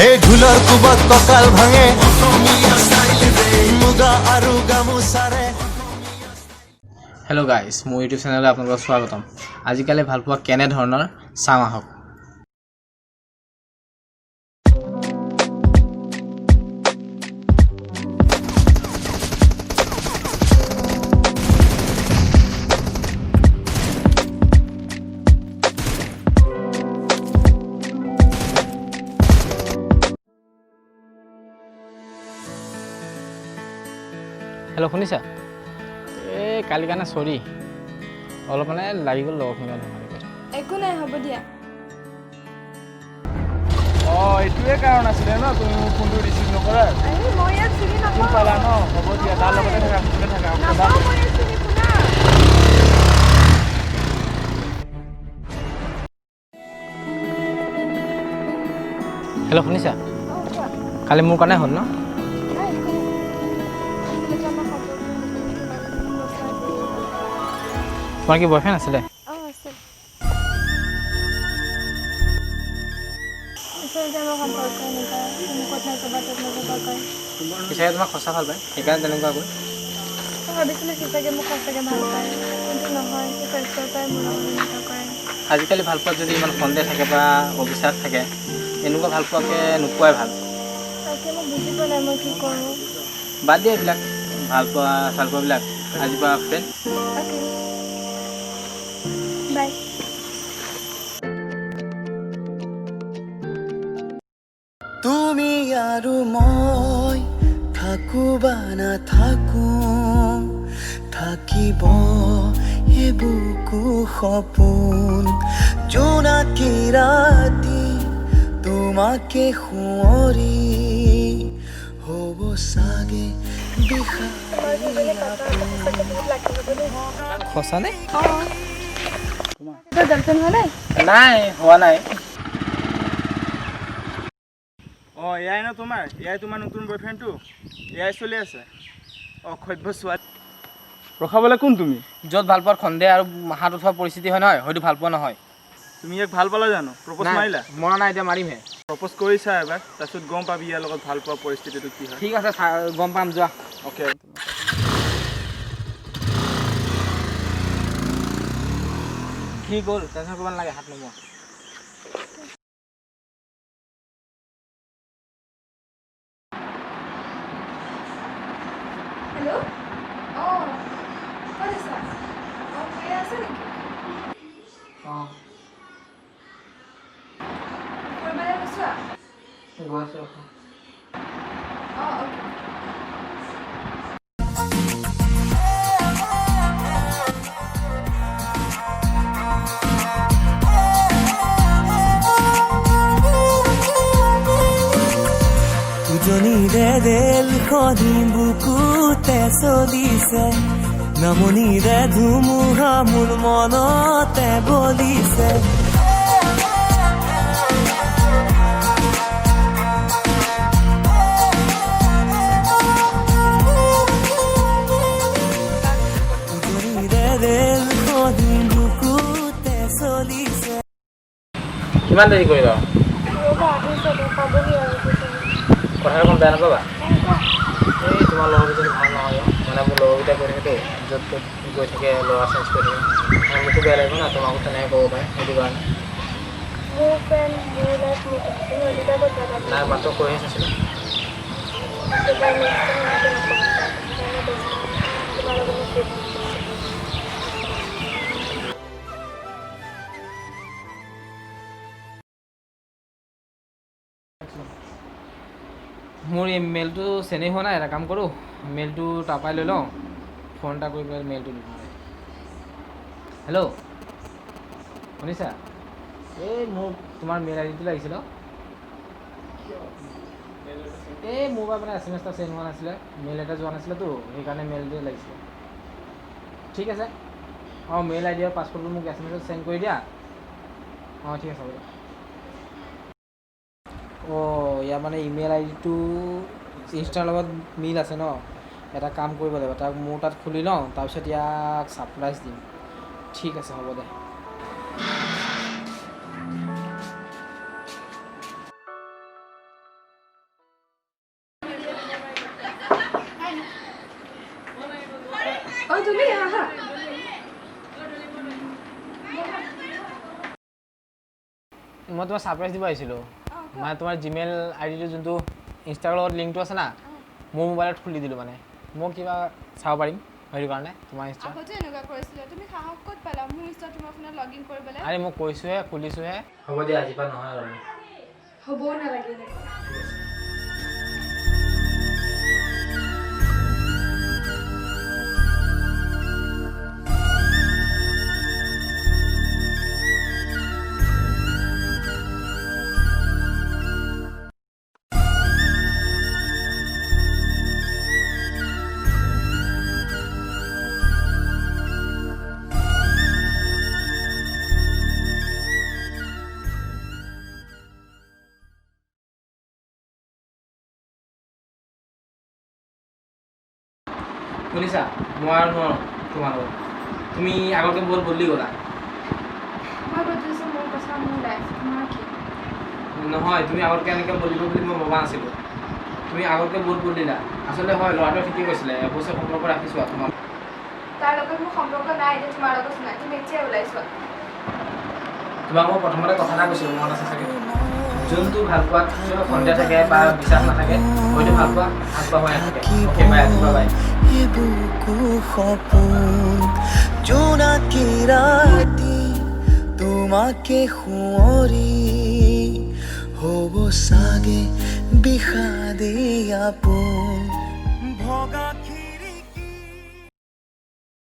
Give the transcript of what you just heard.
এই ঢোলৰ কোবত কঁকাল ভাঙে মুগা আৰু গামোচাৰে। হেল্ল' গাইজ, মোৰ ইউটিউব চেনেললৈ আপোনালোকক স্বাগতম। আজিকালি ভালপোৱা কেনেধৰণৰ চাওঁ আহক। হেল্ল' শুনিছা? এই কালি কাৰণে চৰি, অলপ মানে লাগি গ'ল লগৰখিনি ধেমালি। একো নাই, হ'ব দিয়া। এইটোৱে কাৰণ আছিলে ন তুমি মোক ফোনটো ৰিচিভ নকৰাৰ। মই ইয়াত চিনি চিনি নাপাওঁ। পালা ন? হ'ব দিয়া, তাৰ লগতে থাকা, মোকে থাকা। নাপাওঁ মই ইয়াত চিনি শুনা। হেল্ল' শুনিছা? কোৱা। কালি মোৰ কাৰণে হ'ল ন? নাই, একো নাই। আজিলৈকে আমাৰ সম্পৰ্কটো তোমাৰ কি বয়ফ্ৰেণ্ড আছিলে? আছে। আচলতে আমাৰ সম্পৰ্ক এনেকুৱা, মুখত নাযাবা তত নাযাবা কয়। পিছাকে তোমাক সঁচা ভাল পায়, সেইকাৰণে তেনেকুৱা কৈ। মই ভাবিছিলোঁ সঁচাকৈ মোক সঁচাকৈ ভাল পায়, কিন্তু নহয়, সি ফাৰ্ষ্টৰ পৰাই মোৰ লগত এনেকুৱা কৰে। আজিকালি ভালপোৱাত যদি ইমান সন্দেহ থাকে বা অবিশ্বাস থাকে, এনেকুৱা ভালপোৱাকৈ নোপোৱাই ভাল। তাকে মই বুজি পোৱা নাই মই কি কৰোঁ। বাদ দিয়া এইবিলাক ভালপোৱা চালপোৱাবিলাক, আজিৰ পৰা ফ্ৰেণ্ড। অ'কে, বাই। তুমি আৰু মই থাকো বা নাথাকো, থাকিব এবুকু সপোন। জোনাকী ৰাতি তোমাকে সুঁৱৰি হ'ব চাগে সঁচানে? তোৰ গাৰ্লফ্ৰেণ্ড হোৱা নাই? নাই, হোৱা নাই। এয়াই ন তোমাৰ? এয়াই তোমাৰ নতুন বয়ফ্ৰেণ্ডটো? এয়াই চলি আছে? অসভ্য ছোৱালী। ৰখাবলৈ কোন তুমি? য'ত ভালপোৱাত সন্দেহ আৰু হাত উঠোৱা পৰিস্থিতি হয় নহয়, হয়তো ভালপোৱা নহয়। তুমি ইয়াক ভাল পালা জানো? প্ৰপ'জ মাৰিলা? মৰা নাই, এতিয়া মাৰিমহে। প্ৰপ'জ কৰিছা এবাৰ, তাৰপিছত গম পাবি ইয়াৰ লগত ভাল পোৱা পৰিস্থিতিটো কি হয়। ঠিক আছে, গম পাম, যোৱা। অ'কে। ঠিক হ'ল, টেনশ্যন কৰিব নালাগে, হাত নমোৱা। হেল্ল', ক'ত আছা? শুই আছে নেকি? অঁ, ক'ৰবালৈ গৈছা? গৈ আছোঁ ৰখা। অ'কে। উজনিৰে ৰেলখনি বুকুতে চলিছে, নামনিৰে ধুমুহা মোৰ মনতে বলিছে। উজনিৰে ৰেলখনি বুকুতে চলিছে। কিমান দেৰি কৰিবা? ৰ'বা, আহিছে দে, পাবহি আৰু পিছলৈ। কথা এখন বেয়া নাপাবা? এই তোমাৰ লগৰকেইজনী ভাল নহয়, মানে মোৰ লগৰকেইটাই গৈ থাকেতো, য'ত ত'ত গৈ থাকে, ল'ৰা চেঞ্জ কৰি থাকে, মোকো বেয়া লাগিব না, তোমাকো তেনেকৈ ক'ব পাৰে, সেইটো কাৰণে। মোৰ ফ্ৰেণ্ড, মোৰ লাইফ, মোৰ তুমি অধিকাৰ ক'ত যাবা? নাই, মাত্ৰ কৈহে চাইছিলোঁ। মোৰ এই মেইলটো চেনেই হোৱা নাই, এটা কাম কৰোঁ, মেইলটো তাৰপৰাই লৈ লওঁ, ফোন এটা কৰি পেলাই মেইলটো দি দিওঁ। হেল্ল', শুনিছা? এই মোক তোমাৰ মেইল আই ডিটো লাগিছিল। এই মোৰ পৰা মানে SMS এটা চেণ্ড হোৱা নাছিলে, মেইল এটা যোৱা নাছিলেতো, সেইকাৰণে মেইলটো লাগিছিলে। ঠিক আছে, মেইল আই ডি আৰু পাছপৰ্টটো মোক SMS চেণ্ড কৰি দিয়া। ঠিক আছে, হ'ব দিয়া। ইয়াৰ মানে ইমেইল আই ডিটো ইনষ্টাৰ লগত মিল আছে ন, এটা কাম কৰিব লাগিব, তাক মোৰ তাত খুলি লওঁ, তাৰপিছত ইয়াক ছাৰপ্ৰাইজ দিম। ঠিক আছে, হ'ব দে। তুমি আহা মই তোমাক ছাৰপ্ৰাইজ দিব আহিছিলোঁ মানে তোমাৰ জিমেইল আইডিটো যোনটো ইনষ্টাগ্ৰামৰ লগত লিংকটো আছে না মোৰ মোবাইলত খুলি দিলোঁ মানে মই কিবা চাব পাৰিম সেইটো কাৰণে তোমাৰ ইনষ্টা আগতে এনেকুৱা কৰিছিলে তুমি সাহস ক'ত পালা মোৰ ইনষ্টা তোমাৰ ফোনত লগ ইন কৰিবলৈ আৰে মই কৈছোঁহে খুলিছোঁহে হ'ব দিয়া আজিৰ পৰা নহয় আৰু হ'বও নালাগে শুনিছা মই আৰু নোৱাৰোঁ তোমাৰ লগত তুমি আগতকৈ বহুত বদলি গ'লা মই বদলিছোঁ মোৰ কথা মোৰ লাইফ তোমাৰ কি নহয় তুমি আগতকৈ এনেকৈ বদলিব বুলি মই ভবা নাছিলোঁ তুমি আগতকৈ বহুত বদলিলা আচলতে হয় ল'ৰাটোৱে ঠিকেই কৈছিলে এবছৰ সম্পৰ্ক ৰাখিছোঁ আৰু তোমাক তাৰ লগত মোৰ সম্পৰ্ক নাই এতিয়া তোমাৰ লগত নাই তুমি এতিয়াই ওলাইছোৱা তোমাক মই প্ৰথমতে কথা এটা কৈছিলোঁ মনত আছে চাগে যোনটো ভাল পোৱাত সন্দেহ থাকে বা বিশ্বাস নাথাকে হয়তো ভাল পোৱা হৈ নাথাকে অ'কে বাই আজিবা বাই ये बुकु সপোন জোনাকি ৰাতি তোমাকে শুঁৱৰি হ'ব চাগে বিষাদে আপোন ভগা